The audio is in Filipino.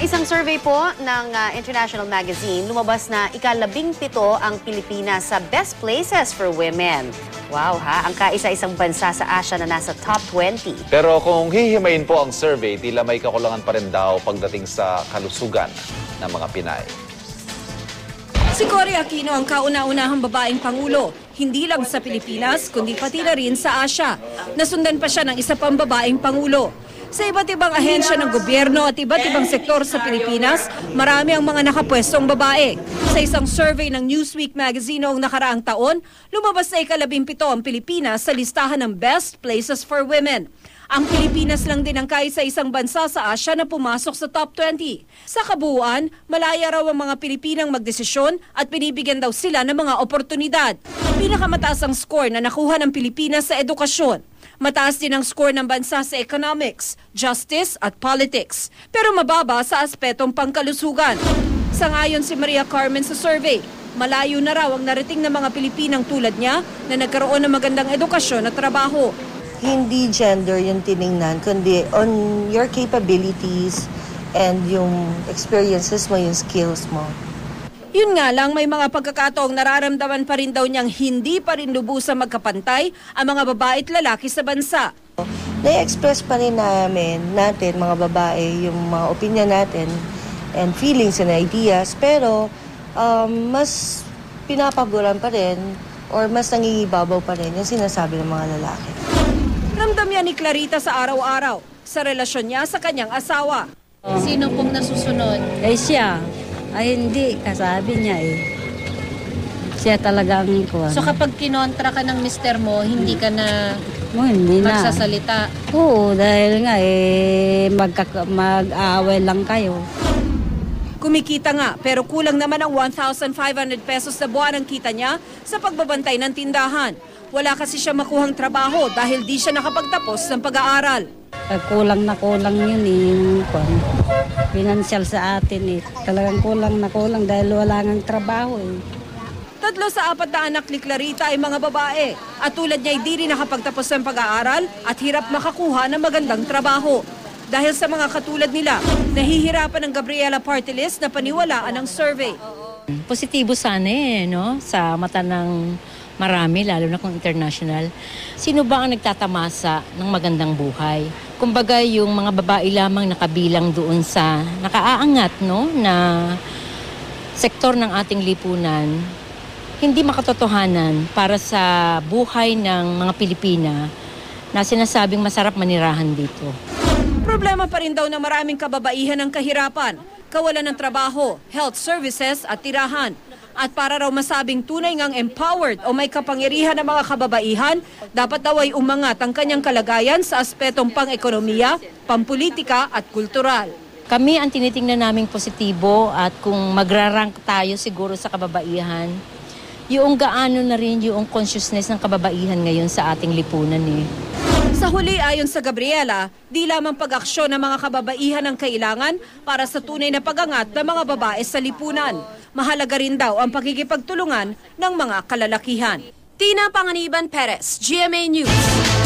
isang survey po ng International Magazine, lumabas na ika-17 ang Pilipinas sa best places for women. Wow ha, ang kaisa-isang bansa sa Asia na nasa top 20. Pero kung hihimayin po ang survey, tila may kakulangan pa rin daw pagdating sa kalusugan ng mga Pinay. Si Cory Aquino ang kauna-unahang babaeng pangulo, hindi lang sa Pilipinas, kundi pati na rin sa Asia. Nasundan pa siya ng isa pang babaeng pangulo. Sa iba't ibang ahensya ng gobyerno at iba't ibang sektor sa Pilipinas, marami ang mga nakapwestong babae. Sa isang survey ng Newsweek magazine noong nakaraang taon, lumabas na ika-17 ang Pilipinas sa listahan ng best places for women. Ang Pilipinas lang din ang kaisa-isang bansa sa Asia na pumasok sa top 20. Sa kabuuan, malaya raw ang mga Pilipinang magdesisyon at binibigyan daw sila ng mga oportunidad. Pinakamataas ang score na nakuha ng Pilipinas sa edukasyon. Mataas din ang score ng bansa sa economics, justice at politics, pero mababa sa aspetong pangkalusugan. Sangayon si Maria Carmen sa survey, malayo na raw ang narating ng mga Pilipinang tulad niya na nagkaroon ng magandang edukasyon at trabaho. Hindi gender yung tiningnan, kundi on your capabilities and yung experiences mo, yung skills mo. Yun nga lang, may mga pagkakataong nararamdaman pa rin daw niyang hindi pa rin lubusang magkapantay ang mga babae at lalaki sa bansa. Na-express pa rin natin, mga babae, yung mga opinion natin and feelings and ideas, pero mas pinapaboran pa rin or mas nangingibabaw pa rin yung sinasabi ng mga lalaki. Ramdam yan ni Clarita sa araw-araw sa relasyon niya sa kanyang asawa. Sino pong nasusunod? Siya. Ay hindi, kasabi niya Siya talaga ang kuwan. So kapag kinontra ka ng mister mo, hindi ka na hindi magsasalita? Oo, dahil nga mag-aaway lang kayo. Kumikita nga, pero kulang naman ang 1,500 pesos na buwan ang kita niya sa pagbabantay ng tindahan. Wala kasi siya makuhang trabaho dahil di siya nakapagtapos ng pag-aaral. Kulang na kulang yun yung financial sa atin Talagang kulang na kulang dahil wala ngang trabaho 3 sa 4 na anak ni Clarita ay mga babae. At tulad niya ay di rin nakapagtapos ng pag-aaral at hirap makakuha ng magandang trabaho. Dahil sa mga katulad nila, nahihirapan ng Gabriela Party List na paniwalaan ang survey. Positibo sana no? Sa mata ng marami, lalo na kung international. Sino ba ang nagtatamasa ng magandang buhay? Kumbaga yung mga babae lamang nakabilang doon sa nakaaangat na sektor ng ating lipunan, hindi makatotohanan para sa buhay ng mga Pilipina na sinasabing masarap manirahan dito. Problema pa rin daw ng maraming kababaihan ang kahirapan, kawalan ng trabaho, health services at tirahan. At para raw masabing tunay ngang empowered o may kapangyarihan ng mga kababaihan, dapat daw ay umangat ang kanyang kalagayan sa aspetong pang-ekonomiya, pampolitika at kultural. Kami ang tinitingnan naming positibo at kung magrarank tayo siguro sa kababaihan, yung gaano na rin yung consciousness ng kababaihan ngayon sa ating lipunan Sa huli, ayon sa Gabriela, di lamang pag-aksyon ng mga kababaihan ang kailangan para sa tunay na pag-angat ng mga babae sa lipunan. Mahalaga rin daw ang pakikipagtulungan ng mga kalalakihan. Tina Panganiban Perez, GMA News.